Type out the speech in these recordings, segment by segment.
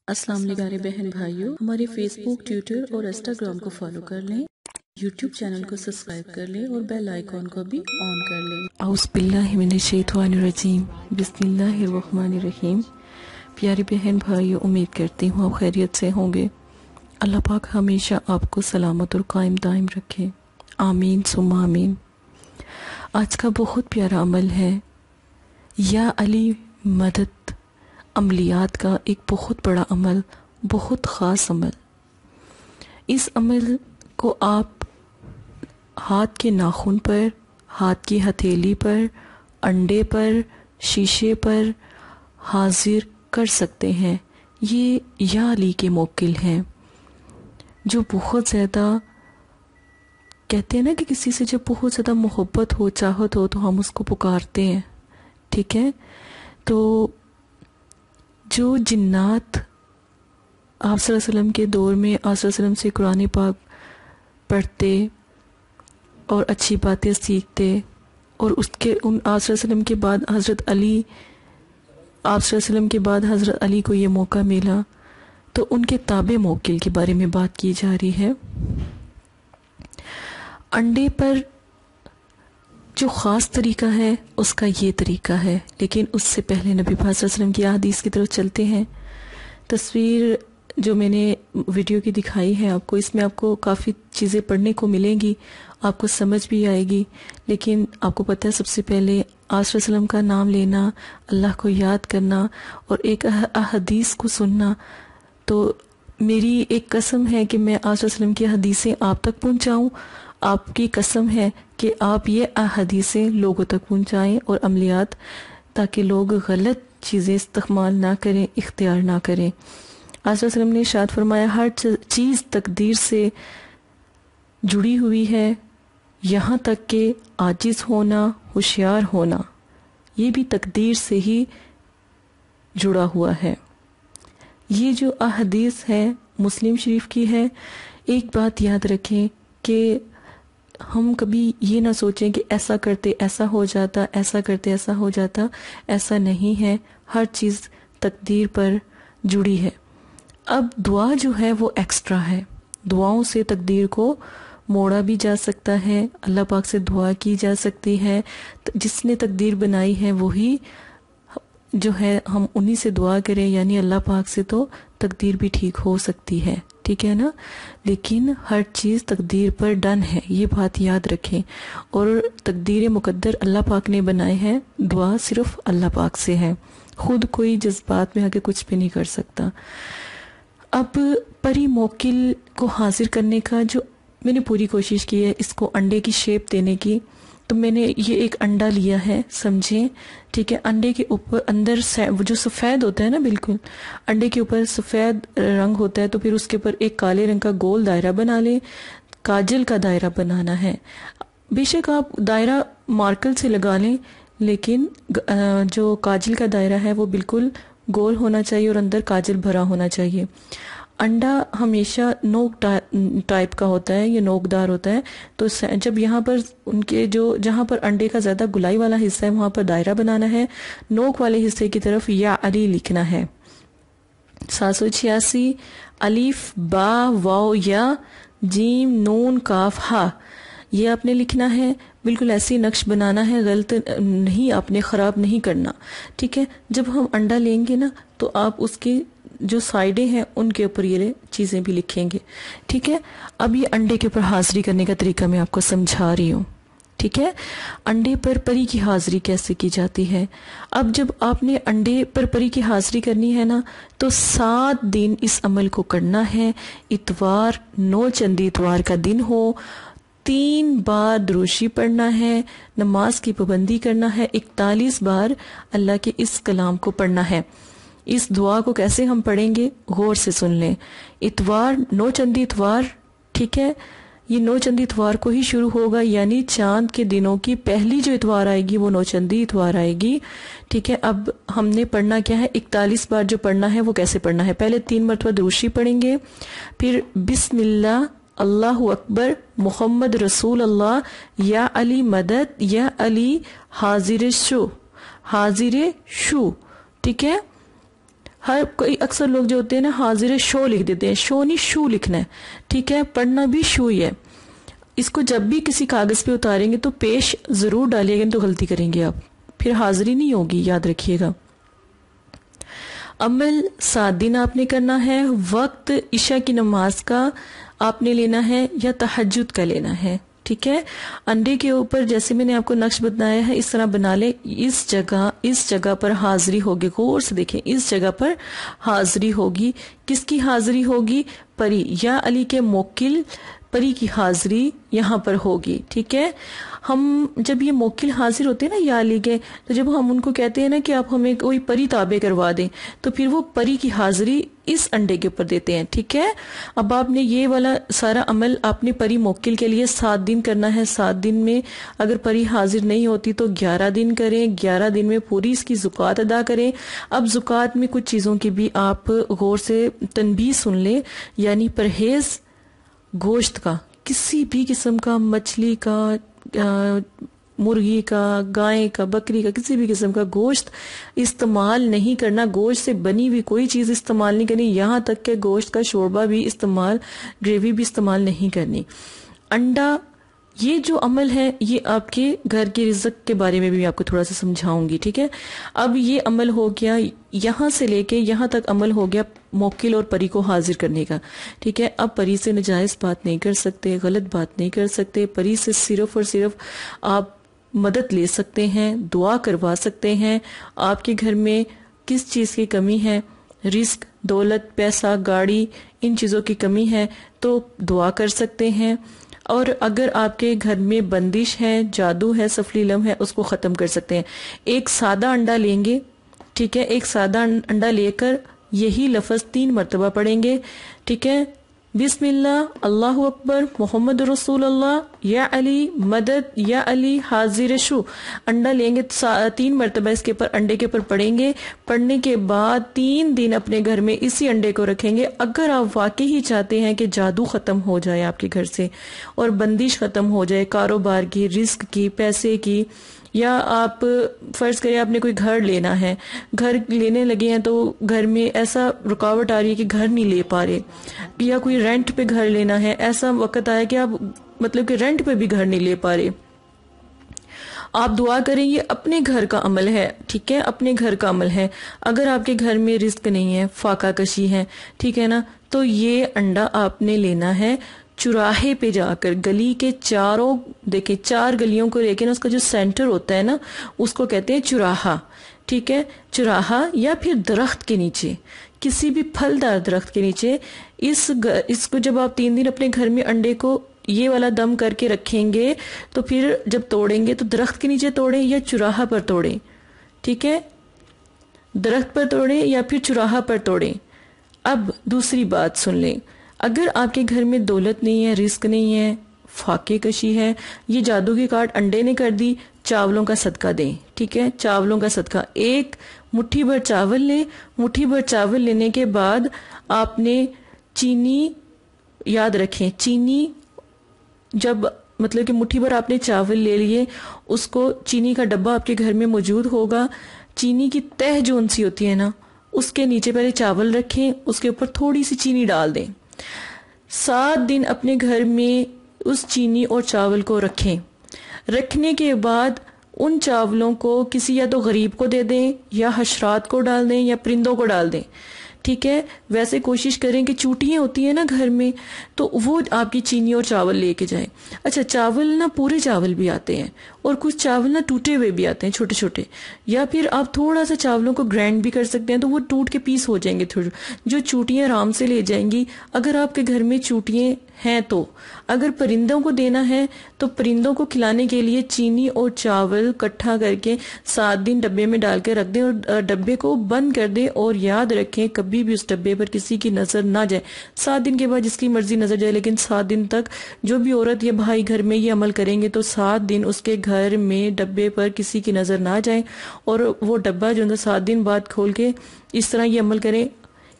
السلام علیکم پیارے بہن بھائیوں، ہمارے فیس بک، ٹویٹر اور انسٹاگرام کو فالو کر لیں، یوٹیوب چینل کو سبسکرائب کر لیں اور بیل آئیکن کو بھی آن کر لیں۔ اعوذ باللہ من الشیطان الرجیم، بسم اللہ الرحمن الرحیم۔ پیارے بہن بھائیوں، امید کرتی ہوں آپ خیریت سے ہوں گے۔ اللہ پاک ہمیشہ آپ کو سلامت اور قائم دائم رکھے، آمین ثم آمین۔ آج کا بہت پیارا عمل ہے یا علی مدد، عملیات کا ایک بہت بڑا عمل، بہت خاص عمل۔ اس عمل کو آپ ہاتھ کے ناخن پر، ہاتھ کی ہتھیلی پر، انڈے پر، شیشے پر حاضر کر سکتے ہیں۔ یہ یا علی کے موکل ہیں، جو بہت زیادہ کہتے ہیں نا کہ کسی سے جب بہت زیادہ محبت ہو، چاہت ہو، تو ہم اس کو پکارتے ہیں، ٹھیک ہے؟ تو جو جنات آپ صلی اللہ علیہ وسلم کے دور میں آپ صلی اللہ علیہ وسلم سے قرآن پاک پڑھتے اور اچھی باتیں سیکھتے، اور اس کے آپ صلی اللہ علیہ وسلم کے بعد حضرت علی، آپ صلی اللہ علیہ وسلم کے بعد حضرت علی کو یہ موقع ملا، تو ان کے تابع موکل کے بارے میں بات کی جا رہی ہے۔ انڈے پر جو خاص طریقہ ہے اس کا یہ طریقہ ہے، لیکن اس سے پہلے نبی پاک صلی اللہ علیہ وسلم کی حدیث کی طرف چلتے ہیں۔ تصویر جو میں نے ویڈیو کی دکھائی ہے آپ کو، اس میں آپ کو کافی چیزیں پڑھنے کو ملیں گی، آپ کو سمجھ بھی آئے گی، لیکن آپ کو پتہ ہے سب سے پہلے آپ صلی اللہ علیہ وسلم کا نام لینا، اللہ کو یاد کرنا اور ایک احادیث کو سننا۔ تو میری ایک قسم ہے کہ میں آپ صلی اللہ علیہ وسلم کی حدیثیں آپ تک پہنچاؤں، آپ کی قسم ہے کہ آپ یہ احادیثیں لوگوں تک پہنچائیں اور عملیات، تاکہ لوگ غلط چیزیں استعمال نہ کریں، اختیار نہ کریں۔ آپ صلی اللہ علیہ وسلم نے ارشاد فرمایا، ہر چیز تقدیر سے جڑی ہوئی ہے، یہاں تک کہ عاجز ہونا، ہوشیار ہونا، یہ بھی تقدیر سے ہی جڑا ہوا ہے۔ یہ جو احادیث ہے مسلم شریف کی ہے۔ ایک بات یاد رکھیں کہ ہم کبھی یہ نہ سوچیں کہ ایسا کرتے ایسا ہو جاتا، ایسا کرتے ایسا ہو جاتا، ایسا نہیں ہے۔ ہر چیز تقدیر پر جڑی ہے۔ اب دعا جو ہے وہ ایکسٹرا ہے، دعاؤں سے تقدیر کو موڑا بھی جا سکتا ہے، اللہ پاک سے دعا کی جا سکتی ہے۔ جس نے تقدیر بنائی ہے وہی جو ہے ہم انہی سے دعا کریں، یعنی اللہ پاک سے، تو تقدیر بھی ٹھیک ہو سکتی ہے، ٹھیک ہے نا؟ لیکن ہر چیز تقدیر پر ڈن ہے، یہ بات یاد رکھیں۔ اور تقدیر مقدر اللہ پاک نے بنائے ہیں، دعا صرف اللہ پاک سے ہے، خود کوئی جذبات میں آ کے کچھ بھی نہیں کر سکتا۔ اب پری موکل کو حاضر کرنے کا جو میں نے پوری کوشش کی ہے، اس کو انڈے کی شیپ دینے کی، تو میں نے یہ ایک انڈا لیا ہے، سمجھیں، ٹھیک ہے؟ انڈے کے اوپر اندر جو سفید ہوتا ہے نا، بالکل انڈے کے اوپر سفید رنگ ہوتا ہے، تو پھر اس کے اوپر ایک کالے رنگ کا گول دائرہ بنا لیں، کاجل کا دائرہ بنانا ہے۔ بے شک آپ دائرہ مارکر سے لگا لیں، لیکن جو کاجل کا دائرہ ہے وہ بالکل گول ہونا چاہیے اور اندر کاجل بھرا ہونا چاہیے۔ انڈا ہمیشہ نوک ٹائپ کا ہوتا ہے، یہ نوک دار ہوتا ہے، تو جب یہاں پر ان کے جہاں پر انڈے کا زیادہ گلائی والا حصہ ہے وہاں پر دائرہ بنانا ہے، نوک والے حصے کی طرف یا علی لکھنا ہے۔ 786 الف با واو یا جیم نون کاف ہا، یہ آپ نے لکھنا ہے، بالکل ایسی نقش بنانا ہے، غلط نہیں، آپ نے خراب نہیں کرنا، ٹھیک ہے؟ جب ہم انڈا لیں گے نا تو آپ اس کی جو سائڈیں ہیں ان کے اوپر یہ چیزیں بھی لکھیں گے، ٹھیک ہے؟ اب یہ انڈے کے اوپر حاضری کرنے کا طریقہ میں آپ کو سمجھا رہی ہوں، ٹھیک ہے؟ انڈے پر پری کی حاضری کیسے کی جاتی ہے؟ اب جب آپ نے انڈے پر پری کی حاضری کرنی ہے نا، تو 7 دن اس عمل کو کرنا ہے۔ اتوار 9 چندی اتوار کا دن ہو، 3 بار دروشی پڑھنا ہے، نماز کی پابندی کرنا ہے، 41 بار اللہ کے اس کلام کو پڑھنا ہے۔ اس دعا کو کیسے ہم پڑھیں گے؟ غور سے سن لیں۔ اتوار 9 چندی اتوار، ٹھیک ہے؟ یہ 9 چندی اتوار کو ہی شروع ہوگا، یعنی چاند کے دنوں کی پہلی جو اتوار آئے گی وہ 9 چندی اتوار آئے گی، ٹھیک ہے؟ اب ہم نے پڑھنا کیا ہے؟ 41 بار جو پڑھنا ہے وہ کیسے پڑھنا ہے؟ پہلے 3 مرتبہ دروشی پڑھیں گے، پھر بسم اللہ، اللہ اکبر، محمد رسول اللہ، یا علی مدد، یا علی حاضر شو، حاضر شو، ٹھیک ہے؟ ہر کوئی اکثر لوگ جو ہوتے ہیں نا حاضر شو لکھ دیتے ہیں، شو نہیں شو لکھنا ہے، ٹھیک ہے، پڑھنا بھی شو ہی ہے. اس کو جب بھی کسی کاغذ پہ اتاریں گے تو پیش ضرور ڈالیے گا، تو غلطی کریں گے آپ، پھر حاضری نہیں ہوگی، یاد رکھیے گا. عمل 7 دن آپ نے کرنا ہے. وقت عشاء کی نماز کا آپ نے لینا ہے یا تہجد کا لینا ہے، ٹھیک ہے. انڈے کے اوپر جیسے میں نے آپ کو نقش بتایا ہے اس طرح بنا لے. اس جگہ پر حاضری ہوگی، غور سے دیکھیں، اس جگہ پر حاضری ہوگی. کس کی حاضری ہوگی؟ پری یا علی کے موکل پری کی حاضری یہاں پر ہوگی، ٹھیک ہے. ہم جب یہ موکل حاضر ہوتے ہیں نا یا علی کے، تو جب ہم ان کو کہتے ہیں نا کہ آپ ہمیں کوئی پری تابع کروا دیں، تو پھر وہ پری کی حاضری اس انڈے کے اوپر دیتے ہیں، ٹھیک ہے. اب آپ نے یہ والا سارا عمل آپ نے پری موکل کے لیے 7 دن کرنا ہے. 7 دن میں اگر پری حاضر نہیں ہوتی تو 11 دن کریں. 11 دن میں پوری اس کی زکوٰۃ ادا کریں. اب زکوٰۃ میں کچھ چیزوں کی بھی آپ غور سے تنبیہ سن لیں، یعنی پرہیز گوشت کا، کسی بھی قسم کا، مچھلی کا، مرغی کا، گائے کا، بکری کا، کسی بھی قسم کا گوشت استعمال نہیں کرنا. گوشت سے بنی ہوئی کوئی چیز استعمال نہیں کرنی، یہاں تک کہ گوشت کا شوربہ بھی استعمال، گریوی بھی استعمال نہیں کرنی. انڈا، یہ جو عمل ہے یہ آپ کے گھر کے رزق کے بارے میں بھی آپ کو تھوڑا سا سمجھاؤں گی، ٹھیک ہے. اب یہ عمل ہو گیا، یہاں سے لے کے یہاں تک عمل ہو گیا موکل اور پری کو حاضر کرنے کا، ٹھیک ہے. اب پری سے نجائز بات نہیں کر سکتے، غلط بات نہیں کر سکتے. پری سے صرف اور صرف آپ مدد لے سکتے ہیں، دعا کروا سکتے ہیں. آپ کے گھر میں کس چیز کی کمی ہے، رزق، دولت، پیسہ، گاڑی، ان چیزوں کی کمی ہے تو دعا کر سکتے ہیں. اور اگر آپ کے گھر میں بندش ہے، جادو ہے، سفلی لم ہے، اس کو ختم کر سکتے ہیں. ایک سادہ انڈا لیں گے، ٹھیک ہے، ایک سادہ انڈا لے کر یہی لفظ 3 مرتبہ پڑھیں گے، ٹھیک ہے. بسم اللہ، اللہ اکبر، محمد رسول اللہ، یا علی مدد، یا علی حاضر شو. انڈا لیں گے 3 مرتبہ اس کے اوپر، انڈے کے اوپر پڑھیں گے. پڑھنے کے بعد 3 دن اپنے گھر میں اسی انڈے کو رکھیں گے. اگر آپ واقعی ہی چاہتے ہیں کہ جادو ختم ہو جائے آپ کے گھر سے اور بندش ختم ہو جائے، کاروبار کی، رزق کی، پیسے کی، یا آپ فرض کریں آپ نے کوئی گھر لینا ہے، گھر لینے لگے ہیں تو گھر میں ایسا رکاوٹ آ رہی ہے کہ گھر نہیں لے پا رہے، یا کوئی رینٹ پہ گھر لینا ہے، ایسا وقت آیا کہ آپ مطلب کہ رینٹ پہ بھی گھر نہیں لے پا رہے، آپ دعا کریں. یہ اپنے گھر کا عمل ہے، ٹھیک ہے، اپنے گھر کا عمل ہے. اگر آپ کے گھر میں رزق نہیں ہے، فاقہ کشی ہے، ٹھیک ہے نا، تو یہ انڈا آپ نے لینا ہے چراہے پہ جا کر، گلی کے چاروں، دیکھیں 4 گلیوں کو، لیکن اس کا جو سینٹر ہوتا ہے نا اس کو کہتے ہیں چراہا، ٹھیک ہے. چراہا یا پھر درخت کے نیچے، کسی بھی پھلدار درخت کے نیچے اس کو جب آپ 3 دن اپنے گھر میں انڈے کو یہ والا دم کر کے رکھیں گے تو پھر جب توڑیں گے تو درخت کے نیچے توڑیں یا چراہا پر توڑیں، ٹھیک ہے، درخت پر توڑیں یا پھر چراہا پر توڑیں. اب دوسری بات سن لیں، اگر آپ کے گھر میں دولت نہیں ہے، رزق نہیں ہے، فاقے کشی ہے، یہ جادو کی کاٹ انڈے نے کر دی، چاولوں کا صدقہ دیں، ٹھیک ہے. چاولوں کا صدقہ، 1 مٹھی بھر چاول لیں. مٹھی بھر چاول لینے کے بعد آپ نے چینی، یاد رکھیں چینی، جب مطلب کہ مٹھی بھر آپ نے چاول لے لیے، اس کو چینی کا ڈبہ آپ کے گھر میں موجود ہوگا، چینی کی تہ جو انسی ہوتی ہے نا اس کے نیچے پہلے چاول رکھیں، اس کے اوپر تھوڑی سی چینی ڈال دیں. 7 دن اپنے گھر میں اس چینی اور چاول کو رکھیں. رکھنے کے بعد ان چاولوں کو کسی یا تو غریب کو دے دیں یا حشرات کو ڈال دیں یا پرندوں کو ڈال دیں، ٹھیک ہے. ویسے کوشش کریں کہ چوٹیاں ہوتی ہیں نا گھر میں تو وہ آپ کی چینی اور چاول لے کے جائیں. اچھا، چاول نا پورے چاول بھی آتے ہیں اور کچھ چاول نا ٹوٹے ہوئے بھی آتے ہیں، چھوٹے چھوٹے، یا پھر آپ تھوڑا سا چاولوں کو گرائنڈ بھی کر سکتے ہیں تو وہ ٹوٹ کے پیس ہو جائیں گے تھوڑے، جو چوٹیاں آرام سے لے جائیں گی. اگر آپ کے گھر میں چوٹیاں ہیں تو اگر پرندوں کو دینا ہے تو پرندوں کو کھلانے کے لیے چینی اور چاول کٹھا کر کے 7 دن ڈبے میں ڈال کے رکھ دیں اور ڈبے کو بند کر دیں. اور یاد رکھیں کبھی بھی اس ڈبے پر کسی کی نظر نہ جائے. 7 دن کے بعد جس کی مرضی نظر جائے، لیکن 7 دن تک جو بھی عورت یا بھائی گھر میں یہ عمل کریں گے تو 7 دن اس کے گھر میں ڈبے پر کسی کی نظر نہ جائے، اور وہ ڈبہ جو ہے 7 دن بعد کھول کے اس طرح یہ عمل کریں.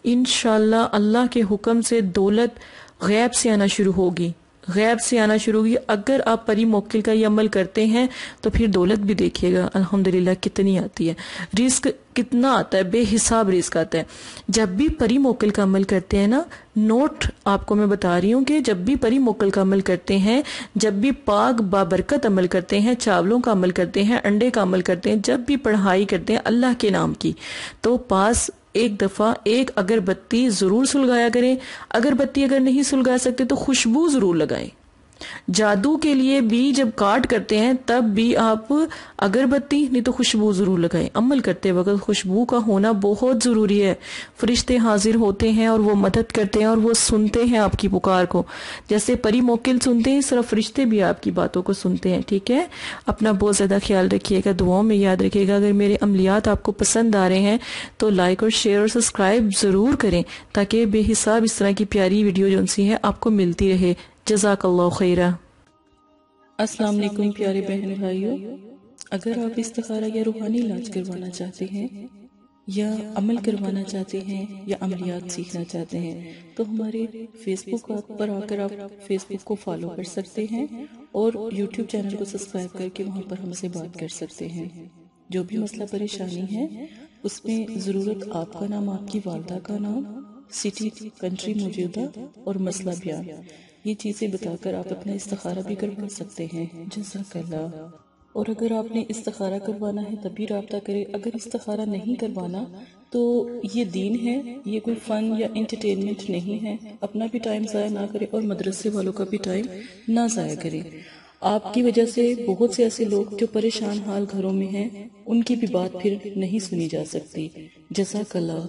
انشاءاللہ اللہ کے حکم سے دولت غیب سے آنا شروع ہوگی، غیب سے آنا شروع ہوگی. اگر آپ پری موکل کا یہ عمل کرتے ہیں تو پھر دولت بھی دیکھیے گا الحمدللہ کتنی آتی ہے. رزق کتنا آتا ہے، بے حساب رزق آتا ہے. جب بھی پری موکل کا عمل کرتے ہیں نا، نوٹ آپ کو میں بتا رہی ہوں کہ جب بھی پری موکل کا عمل کرتے ہیں، جب بھی پاک بابرکت عمل کرتے ہیں، چاولوں کا عمل کرتے ہیں، انڈے کا عمل کرتے ہیں، جب بھی پڑھائی کرتے ہیں اللہ کے نام کی، تو پاس ایک دفعہ ایک اگربتی ضرور سلگایا کریں. اگربتی اگر نہیں سلگا سکتے تو خوشبو ضرور لگائیں. جادو کے لیے بھی جب کاٹ کرتے ہیں تب بھی آپ اگربتی نہیں تو خوشبو ضرور لگائیں. عمل کرتے وقت خوشبو کا ہونا بہت ضروری ہے. فرشتے حاضر ہوتے ہیں اور وہ مدد کرتے ہیں اور وہ سنتے ہیں آپ کی پکار کو. جیسے پری موکل سنتے ہیں، صرف فرشتے بھی آپ کی باتوں کو سنتے ہیں. ٹھیک ہے، اپنا بہت زیادہ خیال رکھیے گا، دعاؤں میں یاد رکھیے گا. اگر میرے عملیات آپ کو پسند آ رہے ہیں تو لائک اور شیئر اور سبسکرائب ضرور کریں تاکہ بے حساب اس طرح کی پیاری ویڈیو جو سی ہے آپ کو ملتی رہے. جزاک اللہ خیرہ. السلام علیکم پیارے بہن بھائیوں. اگر آپ استخارہ یا روحانی علاج کروانا چاہتے ہیں یا عمل کروانا چاہتے ہیں یا عملیات سیکھنا چاہتے ہیں تو ہمارے فیس بک پر آ کر آپ فیس بک کو فالو کر سکتے ہیں اور یوٹیوب چینل کو سبسکرائب کر کے وہاں پر ہم سے بات کر سکتے ہیں. جو بھی مسئلہ پریشانی ہے اس میں ضرورت آپ کا نام، آپ کی والدہ کا نام، سٹی، کنٹری موجودہ اور مسئلہ بیان، یہ چیزیں بتا کر آپ اپنا استخارہ بھی کروا سکتے ہیں. جزاک اللہ. اور اگر آپ نے استخارہ کروانا ہے تبھی رابطہ کرے. اگر استخارہ نہیں کروانا تو یہ دین ہے، یہ کوئی فن یا انٹرٹینمنٹ نہیں ہے. اپنا بھی ٹائم ضائع نہ کرے اور مدرسے والوں کا بھی ٹائم نہ ضائع کرے. آپ کی وجہ سے بہت سے ایسے لوگ جو پریشان حال گھروں میں ہیں ان کی بھی بات پھر نہیں سنی جا سکتی. جزاک اللہ.